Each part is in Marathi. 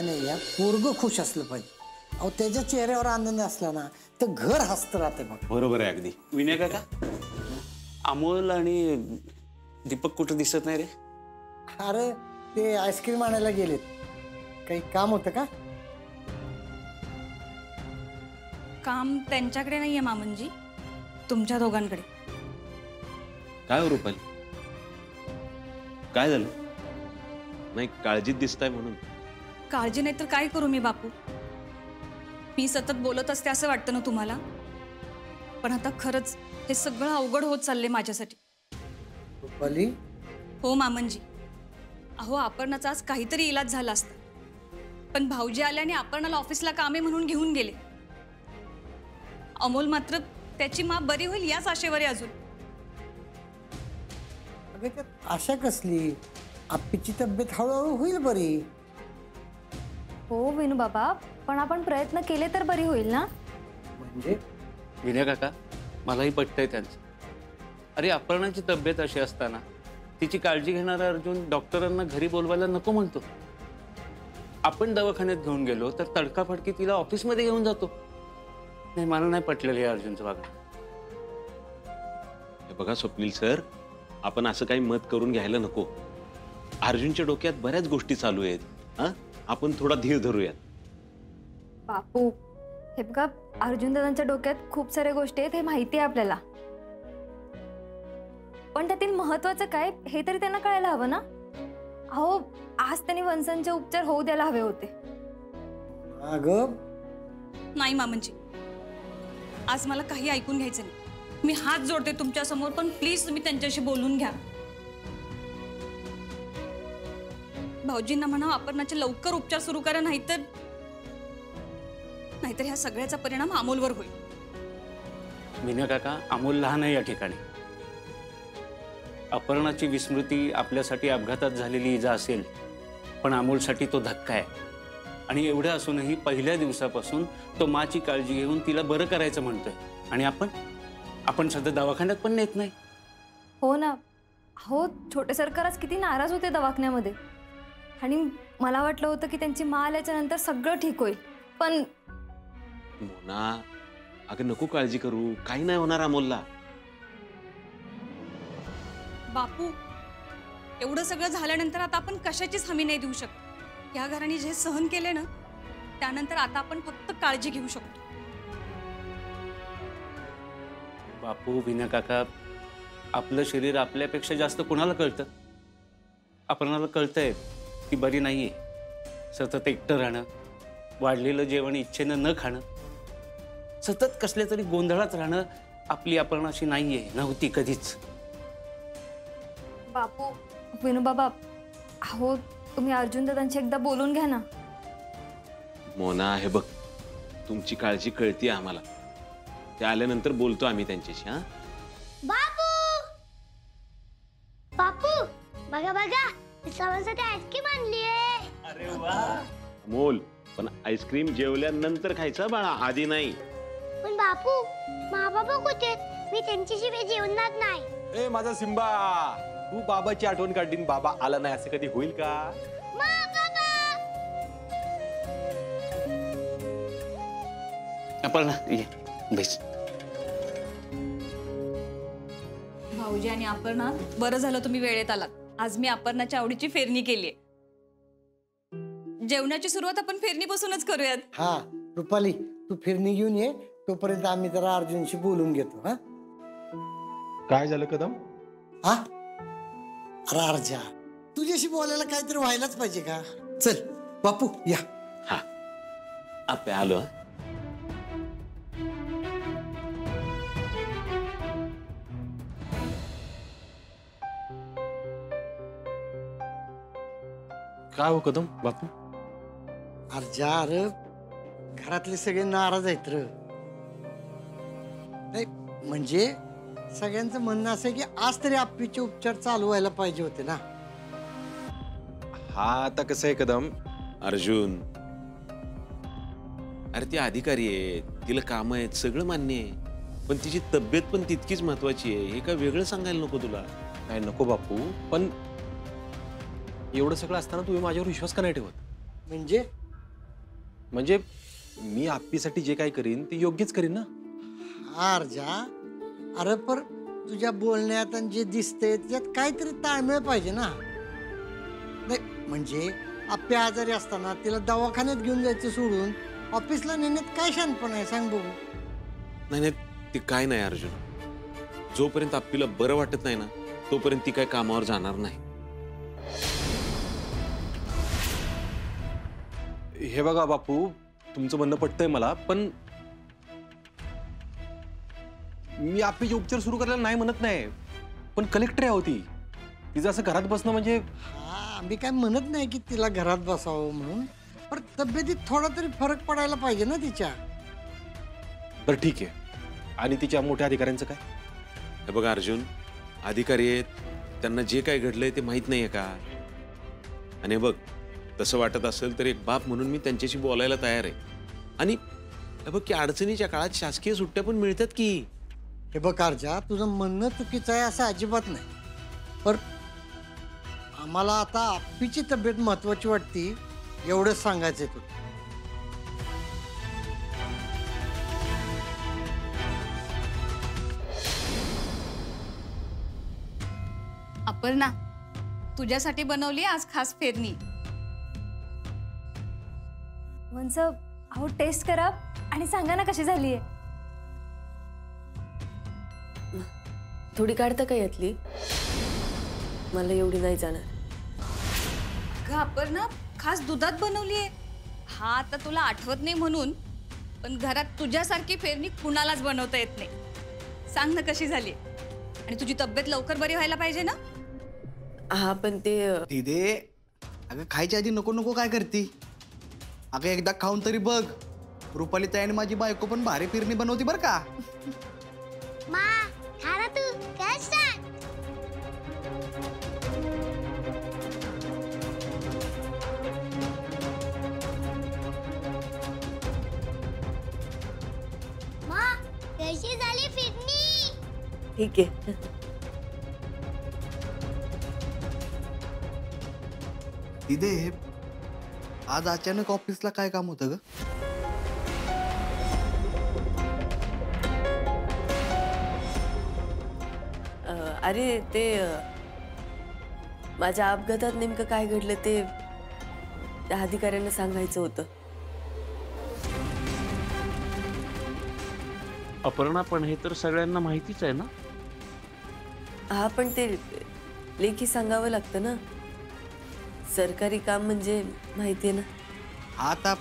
नाही या पोरग खुश असलं पाहिजे. अहो त्याच्या चेहऱ्यावर आनंद असला ना तर घर हसतं राहते. बघ बरोबर आहे अगदी. विनय काका, अमोल आणि दीपक कुठं दिसत नाही रे? अरे ते आईस्क्रीम आणायला गेलेत. काही काम होतं का? काम त्यांच्याकडे नाहीये मामनजी, तुमच्या दोघांकडे. काय हो रुपाली, काय झालं? नाही काळजीत दिसताय म्हणून. काळजी नाही तर काय करू मी बापू. मी सतत बोलत असते असं वाटतं ना तुम्हाला, पण आता खरंच हे सगळं अवघड होत चालले माझ्यासाठी. रुपाली, हो मामनजी, अहो अपर्णाचा आज काहीतरी इलाज झाला असता, पण भाऊजी आले आणि अपर्णाला ऑफिसला कामे म्हणून घेऊन गेले. अमोल मात्र त्याची माँ बरी होईल याच आशेवर आहे अजून. अगं त्यात आशा कसली? आप्पीची तब्येत हळूहळू होईल बरी. हो विनू बाबा, पण आपण प्रयत्न केले तर बरी होईल ना. म्हणजे विनय काका, मलाही पटतंय त्यांचं. अरे अपर्णाची तब्येत अशी असताना तिची काळजी घेणारा अर्जुन डॉक्टरांना घरी बोलवायला नको म्हणतो. आपण दवाखान्यात घेऊन गेलो तर तडकाफडकी तिला ऑफिसमध्ये घेऊन जातो. नाही, मला नाही पटलेलं या अर्जुनचं वागणं. हे बघा स्वप्नील सर, आपण असं काही मत करून घ्यायला नको. अर्जुनच्या डोक्यात बऱ्याच गोष्टी चालू आहेत. हा, आपण थोडा धीर धरूयात. बापू हे बघा, अर्जुन दादांच्या डोक्यात खूप साऱ्या गोष्टी आहेत, हे माहिती आहे आपल्याला, पण त्यातील महत्वाचं काय हे तरी त्यांना कळायला हवं ना. अहो आज त्यांनी वंसांचे उपचार होऊ द्यायला हवे होते. अगं नाही मामनजी, आज मला काही ऐकून घ्यायचं नाही. मी हात जोडते तुमच्या समोर, पण प्लीज तुम्ही त्यांच्याशी बोलून घ्या. भाऊजींना म्हणा अपर्णाचे लवकर उपचार सुरू करा, नाहीतर ह्या सगळ्याचा परिणाम अमोलवर होईल. विनय काका, अमोल लहान आहे या ठिकाणी. अपर्णाची विस्मृती आपल्यासाठी अपघातात झालेली इजा असेल, पण अमोलसाठी तो धक्का आहे. आणि एवढं असूनही पहिल्या दिवसापासून तो माची काळजी घेऊन तिला बरं करायचं म्हणतोय. आणि आपण सध्या दवाखान्यात पण नेत नाही. हो ना. हो, छोटे सरकारच किती नाराज होते दवाखान्यामध्ये, आणि मला वाटलं होतं की त्यांची माँ आल्याच्या नंतर सगळं ठीक होईल, पण मोना अगं नको काळजी करू, काही नाही होणार अमोलला. बापू, एवढं सगळं झाल्यानंतर आता आपण कशाचीच हमी नाही देऊ शकत. या घराने जे सहन केले ना, त्यानंतर आता आपण फक्त काळजी घेऊ शकतो. बापू, विनय काका, आपलं शरीर आपल्यापेक्षा जास्त कुणाला कळतं? अपर्णाला कळतंय ती बरी नाहीये. सतत एकटं राहणं, वाढलेलं जेवण इच्छेनं न खाणं, सतत कसल्या तरी गोंधळात राहणं आपली अपर्णाशी नाहीये, नव्हती कधीच. बापू, विनू बाबा, अहो तुम्ही अर्जुन दादांशी एकदा बोलून घ्या ना. मोना हे बघ, तुमची काळजी कळती आम्हाला. ते आल्यानंतर बोलतो आम्ही त्यांच्याशी. हा बापू, बापू बघा बघा, सर्वांसाठी आईस्क्रीम आणली आहे. अरे वा. अमोल, पण आईस्क्रीम जेवल्यानंतर खायचा बाळा, आधी नाही. पण बापू, मा बाबा कुठे? मी त्यांच्याशिवाय जेवणार नाही. ए माझा सिंबा, तू बाबाची आठवण काढीन, बाबा आला नाही असं कधी होईल का? अपर्णा ये बस. भाऊजी आणि अपर्णा, बरं झालं तुम्ही वेळेत आलात. आज मी अपर्णाच्या आवडीची फेरणी केलीये. जेवणाची सुरुवात आपण फेरणीपासूनच करूयात. हा रुपाली, तू फिरणी घेऊन ये, तोपर्यंत आम्ही जरा अर्जुनशी बोलून घेतो. हा काय झालं कदम? हा अरे अर्जा, तुझ्याशी बोलायला काहीतरी व्हायलाच पाहिजे का? चल बापू या. हा आपे आलो. काय हो कदम बापू? अर्जा, अरे घरातले सगळे नाराज आहेत र. नाही म्हणजे सगळ्यांचं म्हणणं असं आहे की आज तरी आप्पीचे उपचार चालू व्हायला पाहिजे होते ना. हा आता कसं आहे कदम, अर्जुन, अरे ती अधिकारी आहे, तिला काम आहेत, सगळं मान्य आहे, पण तिची तब्येत पण तितकीच महत्वाची आहे. हे काय वेगळं सांगायला नको तुला? काय नको बापू, पण एवढं सगळं असताना तुम्ही माझ्यावर विश्वास का नाही ठेवत? म्हणजे म्हणजे मी आप्पीसाठी जे काही करीन ते योग्यच करीन ना. अर्जा, अरे पर तुझ्या बोलण्यात आणि जे दिसते त्यात काहीतरी ताळमेळ पाहिजे ना. नाही म्हणजे आप्या आजारी असताना तिला दवाखान्यात घेऊन जायचं सोडून ऑफिसला नेण्यात काय शानपण आहे सांग बघू. नाही नाही, ती काय नाही अर्जुन. जोपर्यंत आप्पीला बरं वाटत नाही ना तोपर्यंत ती काय कामावर जाणार नाही. हे बघा बापू, तुमचं म्हणणं पटतंय मला, पण मी आप्पीचे उपचार सुरू करायला नाही म्हणत नाही, पण कलेक्टर आहे होती तिचं असं घरात बसणं म्हणजे. हा, आम्ही काय म्हणत नाही की तिला घरात बसावं म्हणून, पण तब्येतीत थोडा तरी फरक पडायला पाहिजे ना तिच्या. बरं ठीक आहे, आणि तिच्या मोठ्या अधिकाऱ्यांचं काय? हे बघा अर्जुन, अधिकारी आहेत, त्यांना जे काय घडलंय ते माहित नाहीये का? आणि बघ, तसं वाटत असेल तर एक बाप म्हणून मी त्यांच्याशी बोलायला तयार आहे. आणि हे बघ की अडचणीच्या काळात शासकीय सुट्ट्या पण मिळतात की. हे बघ अर्जा, तुझं म्हणणं चुकीचं आहे असं अजिबात नाही, पण आम्हाला आता आप्पीची तब्येत महत्वाची वाटती एवढंच सांगायचंय तुला. अपर्णा, तुझ्यासाठी बनवली आज खास फेरणी. वंस, अहो टेस्ट करा आणि सांगा ना कशी झाली आहे. थोडी काढता का यातली? मला एवढी नाही जाणार. अगं अपर्णा, खास दुधात बनवली आहे. हा आता तुला आठवत नाही म्हणून, पण घरात तुझ्यासारखी फेरणी कुणालाच बनवता येत नाही. सांग ना कशी झाली. आणि तुझी तब्येत लवकर बरी व्हायला पाहिजे ना. हा पण ते दीदे, अगं खायच्या आधी नको नको काय करती? अगं एकदा खाऊन तरी बघ. रुपाली ताई आणि माझी बायको पण भारी फिरणी बनवती बरं का. मा खा ना तू काय सांग. मा कशी झाली फिरणी? ठीक आहे. दीदे, आज अचानक ऑफिसला काय काम होतं ग? अरे ते माझ्या अपघातात नेमकं काय घडलं ते त्या अधिकाऱ्यांना सांगायचं होतं. अपर्णा, पण हे तर सगळ्यांना माहितीच आहे ना. हा पण ते लेखी सांगावं लागतं ना. सरकारी काम म्हणजे माहिती आहे ना. हा, आता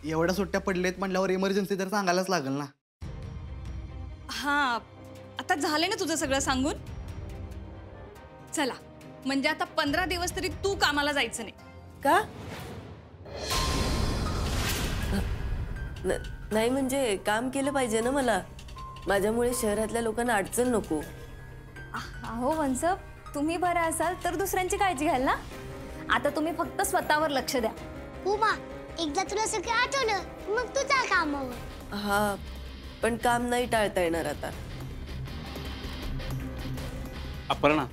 एवढ्या सुट्ट्या पडलेत म्हटल्यावर इमर्जन्सी तर सांगायलाच लागेल ना. हा, आता झाले ना तुझं सगळं सांगून. चला, म्हणजे आता 15 दिवस तरी तू कामाला जायचं नाही का? नाही म्हणजे काम केलं पाहिजे ना मला. माझ्यामुळे शहरातल्या लोकांना अडचण नको. अहो वंस, तुम्ही बरं असाल तर दुसऱ्यांची काळजी घ्याल ना. आता तुम्ही फक्त स्वतःवर लक्ष द्या. उमा, एकदा तुला सगळं आठवलं मग तू जा कामावर. हा, पण काम नाही टाळता येणार आता. अपर्णा,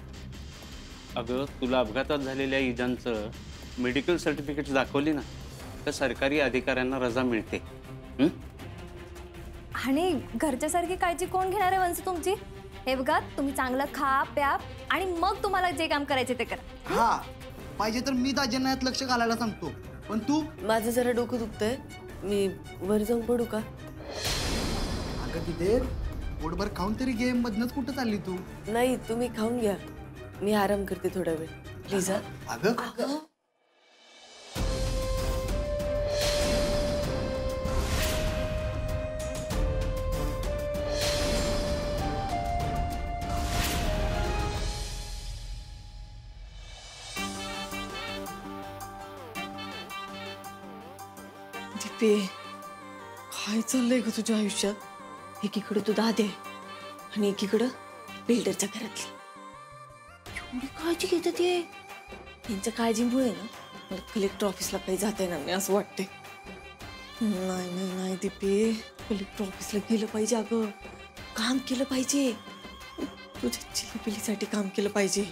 अगं तुला अपघातात झालेल्या इजांचं मेडिकल सर्टिफिकेट दाखवली ना तर सरकारी अधिकाऱ्यांना रजा मिळते. आणि घरच्यासारखी काळजी कोण घेणार आहे वंस तुमची? हे बघा, तुम्ही चांगलं खा प्या आणि मग तुम्हाला जे काम करायचे ते करा. हा, पाहिजे तर मी दाजींना यात लक्ष घालायला सांगतो, पण तू. माझं जरा डोकं दुखतंय, मी वर जाऊन पडू का? अगं तिथे पोटभर खाऊन तरी गेम मधनच कुठं चालली तू? नाही, तुम्ही खाऊन घ्या, मी आराम करते थोडा वेळ प्लीज. अगं दीपे, काय चाललंय ग तुझ्या आयुष्यात? एकीकडे तू दादे आणि एकीकडं बिल्डरच्या घरातली. एवढी काळजी घेतात ये. यांच्या काळजीमुळे ना मला कलेक्टर ऑफिसला काही जाता येणार नाही असं वाटते. नाही नाही नाही दीपे, कलेक्टर ऑफिसला गेलं पाहिजे. अगं काम केलं पाहिजे. तुझ्या चिलीपिलीसाठी काम केलं पाहिजे.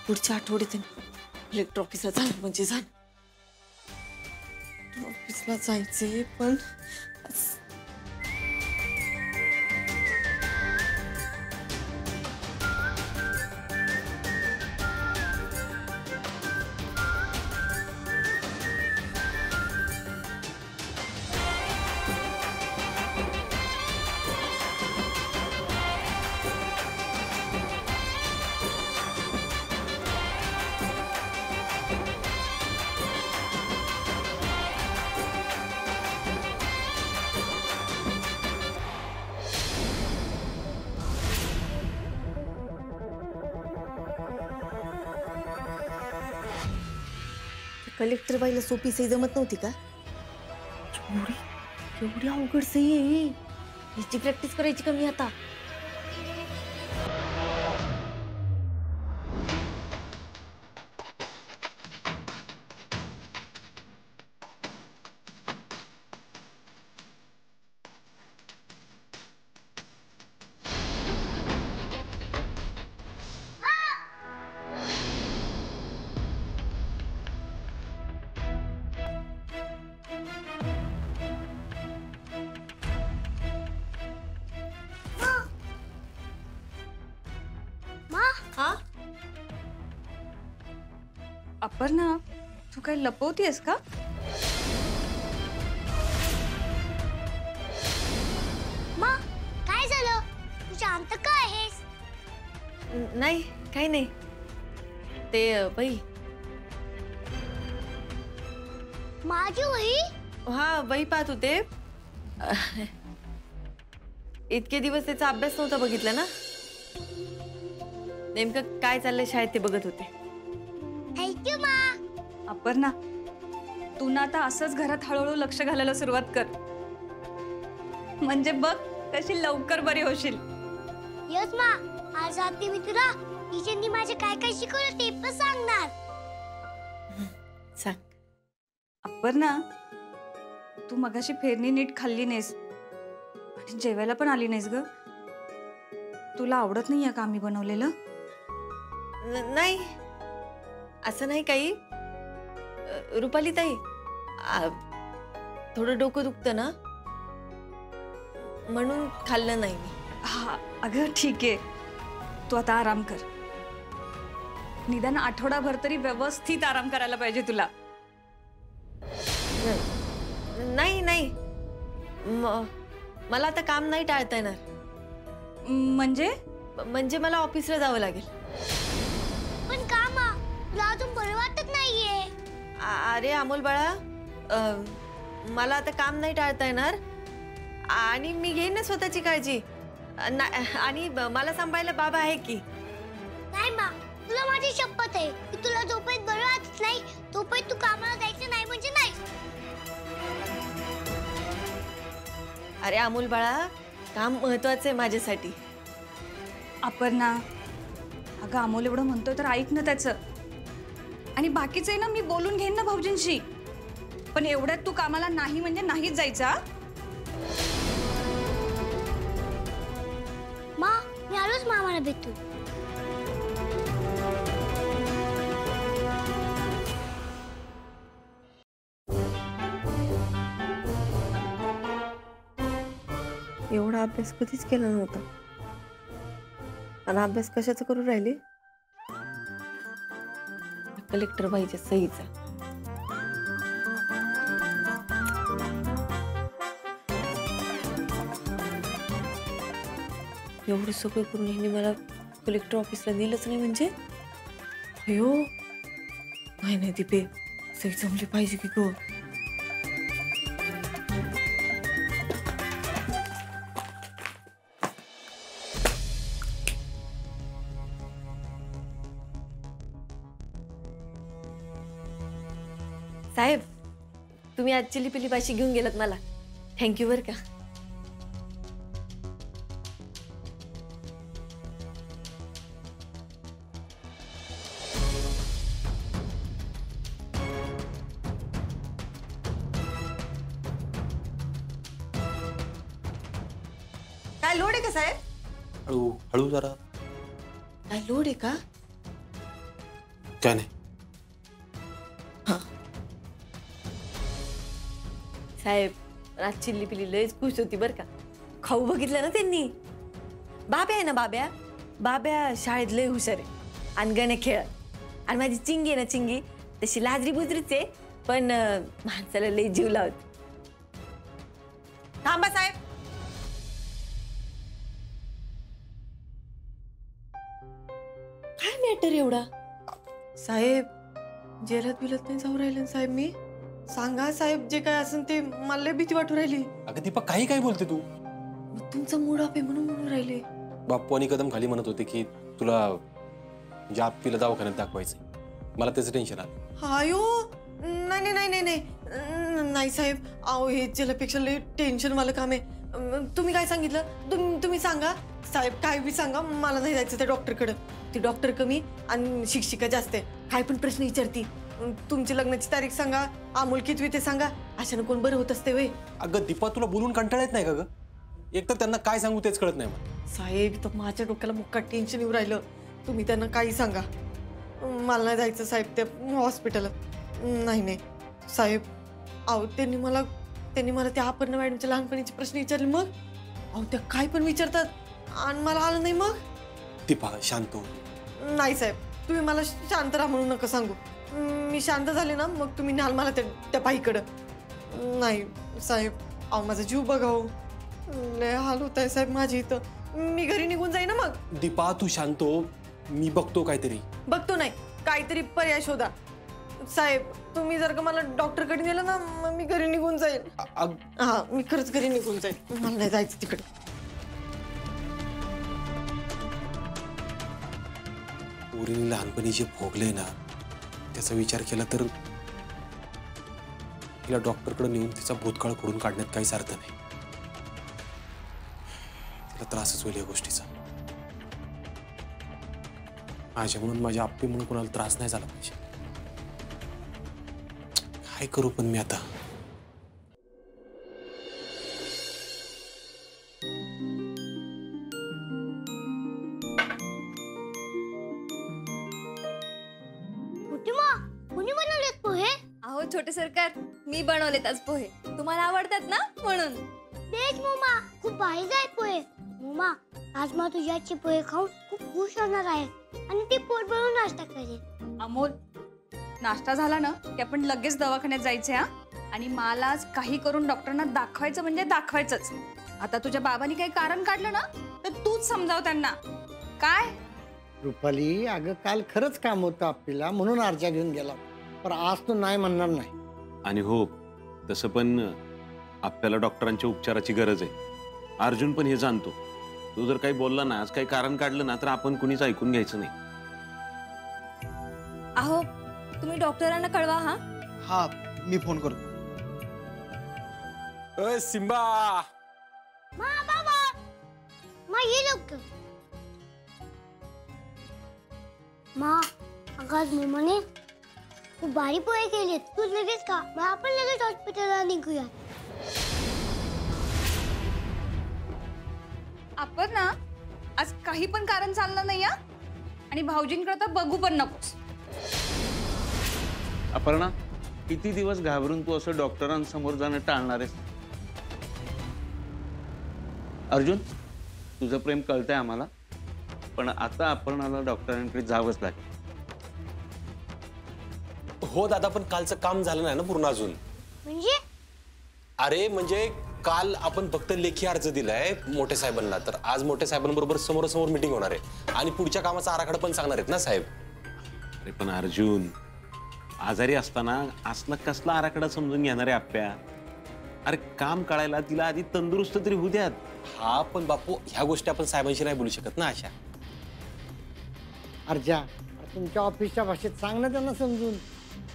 पुढच्या आठवड्यात कलेक्टर ऑफिसला जाणं म्हणजे जाणं. ऑफिसला जायचंय पण कलेक्टर बाईला सोपी सही जमत नव्हती का? एवढी अवघड सही आहे याची प्रॅक्टिस करायची कमी आता. हा अपर्णा, तू काय लपवतीयस का? मा काय झालं? तू शांत का आहेस? नाही काही नाही. ते बाई माझी वही? हा वही पाहत होते. इतके दिवस त्याचा अभ्यास नव्हता बघितला ना. नेमकं काय चाललंय शाळेत ते बघत होते. थँक्यू मा. अपर्णा, तू ना आता असंच घरात हळूहळू लक्ष घालायला सुरुवात कर, म्हणजे बघ कशी लवकर बरी होशील. यस मा. आज रात्री मी तुला टीचरनी माझे काय काय शिकवलं ते पण सांगणार. सांग. अपर्णा, तू मगाशी फेरणी नीट खाल्ली नाहीस आणि जेवायला पण आली नाहीस ग. तुला आवडत नाहीये का आम्ही बनवलेलं? नाही असं नाही काही. रुपाली ताई थोडं डोकं दुखतं ना म्हणून खाल्लं नाही मी. हा अगं ठीक आहे, तू आता आराम कर. निदान आठवडाभर तरी व्यवस्थित आराम करायला पाहिजे तुला. नाही नाही मला आता काम नाही टाळता येणार. म्हणजे मला ऑफिसला जावं लागेल. पण का मा? तुला अजून बरं वाटत नाहीये? अरे अमोल बाळा, मला आता काम नाही टाळता येणार आणि मी घेईन ना स्वतःची काळजी. आणि मला सांभाळायला बाबा आहे की. नाही मा, तुला माझी शपथ आहे की तुला जोपर्यंत बरं वाटत नाही तोपर्यंत तू कामाला जायचं नाही म्हणजे नाही. अरे अमोल बाळा, काम महत्वाचं आहे माझ्यासाठी. अपर्णा, अगं अमोल एवढं म्हणतोय तर ऐक ना त्याचं. आणि बाकीचं आहे ना मी बोलून घेईन ना भाऊजींशी. पण एवढ्यात तू कामाला नाही म्हणजे नाहीच जायचा. मा मी आलोच मामाला भेटू. एवढा अभ्यास कधीच केला नव्हता आणि अभ्यास कशाचा करू राहिले? कलेक्टर बाईच्या सहीचा. एवढं सगळं करून ह्यांनी मला कलेक्टर ऑफिसला दिलंच नाही म्हणजे? अयो नाही नाही दीपे, सही जमली पाहिजे की गो. साहेब, तुम्ही आज चिली पिली पाशी घेऊन गेलात मला. थँक्यू बरं का. काय लोड आहे का साहेब? हळू हळू जरा. काय लोड आहे का? काय नाही. साहेब आज चिल्ली पिल्ली लयच खुश होती बरं का. खाऊ बघितलं ना त्यांनी. बाब्या आहे ना बाब्या, बाब्या शाळेत लय हुशार आहे आणि गणे खेळ. आणि माझी चिंगी आहे ना चिंगी, तशी लाजरी बुजरीच आहे पण माणसाला लय जीव लावते. थांबा साहेब. काय मॅटर एवढा? साहेब जेलात बिलत नाही जाऊ राहिले ना साहेब मी. सांगा साहेब जे काय असेल ते, मला लय भीती वाटू राहिली. अगं दीपा काही काय बोलते तू? मग तुमचा मूड ऑफ आहे म्हणून म्हणून राहिले. बाप्पू आणि कदम खाली म्हणत होते की तुला आप्पीला दवाखान्यात दाखवायचं. मला त्याचं टेन्शन आलं. हायो नाही नाही नाही नाही नाही साहेब, अहो हे जेलापेक्षा लय टेन्शन वालं काम आहे. तुम्ही काय सांगितलं? तुम्ही सांगा साहेब, काय बी सांगा, मला नाही जायचं त्या डॉक्टरकडं. ती डॉक्टर कमी आणि शिक्षिका जास्त आहे. काय पण प्रश्न विचारती. तुमची लग्नाची तारीख सांगा, अमोल कितवी ते सांगा. अशानं कोण बरं होत असते वय? अगं दीपा तुला बोलून कंटाळा येत नाही का ग? एक तर त्यांना काय सांगू तेच कळत नाही मला. साहेब तर माझ्या डोक्याला मुक्का टेन्शन येऊ राहिलं. तुम्ही त्यांना काही सांगा, मला नाही जायचं साहेब त्या हॉस्पिटलात. नाही नाही साहेब, अहो त्यांनी मला त्या अपर्णा मॅडमच्या लहानपणीचे प्रश्न विचारले. मग अहो त्या काय पण विचारतात आणि मला आलं नाही. मग दीपा शांत हो. नाही साहेब, तुम्ही मला शांत राहा म्हणून नका सांगू. मी शांत झाले ना मग तुम्ही न्याल मला त्या बाईकडं. नाही साहेब, अहो माझा जीव बघाव, लय हाल होत आहे साहेब माझी इथं. मी घरी निघून जाईन ना मग. दीपा तू शांत हो, मी बघतो काहीतरी. बघतो नाही, काहीतरी पर्याय शोधा साहेब. तुम्ही जर का मला डॉक्टरकडे नेलं ना मग मी घरी निघून जाईल. हा मी खरंच घरी निघून जाईल. मला नाही जायचं तिकडे. पोरीने लहानपणी जे भोगले ना त्याचा विचार केला तर तिला डॉक्टरकडे नेऊन तिचा भूतकाळ खोडून काढण्यात काहीच अर्थ नाही. तिला त्रासच होईल या गोष्टीचा. माझ्या म्हणून, माझ्या आप्पी म्हणून कोणाला त्रास नाही झाला पाहिजे. काय करू पण मी आता? कोणी बनवलेत पोहे? अहो छोटे सरकार, मी बनवलेत आज पोहे. तुम्हाला आवडतात ना म्हणून. तेच मोमा, खूप भारी आहेत पोहे. मोमा, आज मला तुझ्या हातचे पोहे खाऊन खूप खुश होणार आहे आणि ते पोट भरून नाश्ता करेल. अमोल, नाश्ता झाला ना की आपण लगेच दवाखान्यात जायचे. हा, आणि मला आज काही करून डॉक्टरांना दाखवायचं म्हणजे दाखवायचंच. आता तुझ्या बाबांनी काही कारण काढलं ना तर तूच समजाव त्यांना. काय रुपाली, अगं काल खरंच काम होतं आपल्याला म्हणून अर्जा घेऊन गेला, पण आज तू नाही म्हणणार नाही. आणि हो, तसं पण आपल्याला डॉक्टरांच्या उपचाराची गरज आहे. अर्जुन पण हे जाणतो. तो जर काही बोलला ना, आज काही कारण काढलं ना, तर आपण कुणीच ऐकून घ्यायचं नाही. अहो तुम्ही डॉक्टरांना कळवा. हा हा मी फोन करतो. सिम्बा, बाबा ये लवकर. आज मोमाने खूप भारी पोहे केलेत. तू लगेच खा, मग आपण लगेच हॉस्पिटलला निघूया. आपण ना आज काही पण कारण चाललं नाही. आणि भाऊजींकडे तर बघू पण नकोस. अपर्णा, किती दिवस घाबरून तू असं डॉक्टरांसमोर जाणं टाळणार आहेस? अर्जुन, तुझं प्रेम कळतंय आम्हाला, पण आता अपर्णाला डॉक्टरांकडे जावंच लागेल. हो दादा, पण कालचं काम झालं नाही ना पूर्ण अजून. म्हणजे अरे म्हणजे काल आपण फक्त लेखी अर्ज दिलाय मोठे साहेबांना, तर आज मोठे साहेबांबरोबर समोरासमोर मीटिंग होणार आहे आणि पुढच्या कामाचा आराखडा पण सांगणार आहेत ना साहेब. अरे पण अर्जुन, आजारी असताना असला कसला आराखडा समजून घेणार आहे आप्या? अरे काम कळायला तिला आधी तंदुरुस्त तरी होऊ द्यात. हा पण बापू, ह्या गोष्टी आपण साहेबांशी नाही बोलू शकत ना अशा. अर्जा, तुमच्या ऑफिसच्या भाषेत सांग ना त्यांना समजून.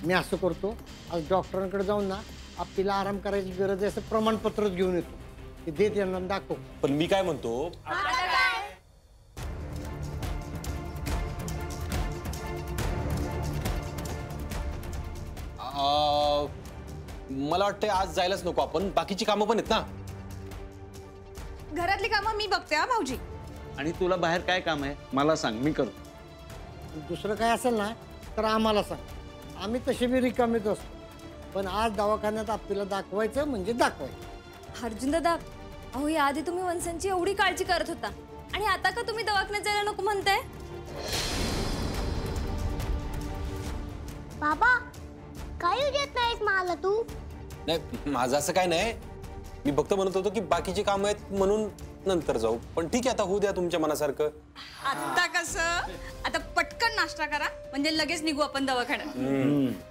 मी असं करतो, आज डॉक्टरांकडे जाऊन ना आपल्याला आराम करायची गरज आहे असं प्रमाणपत्रच घेऊन येतो. ते दे त्यांना, दाखव. पण मी काय म्हणतो, मला वाटतं आज जायलाच नको आपण. बाकीची कामं पण आहेत ना. घरातली कामं मी बघते. हा भाऊजी. आणि तुला बाहेर काय काम आहे मला सांग, मी करतो. दुसरं काय असेल ना तर आम्हाला सांग. आम्ही तसे बी रिकामीच असतो. पण आज दवाखान्यात आपल्याला दाखवायचं म्हणजे दाखवायचं. अर्जुन दादा, अहो याआधी तुम्ही वंशांची एवढी काळजी करत होता आणि आता का तुम्ही दवाखान्यात जायला नको म्हणताय? बाबा काय येऊ देत नाहीस मला तू? नाही माझं असं काय नाही, मी फक्त म्हणत होतो की बाकीची कामं आहेत म्हणून नंतर जाऊ. पण ठीक आहे, आता होऊ द्या तुमच्या मनासारखं. आता कसं, आता पटकन नाश्ता करा म्हणजे लगेच निघू आपण दवाखान्यात.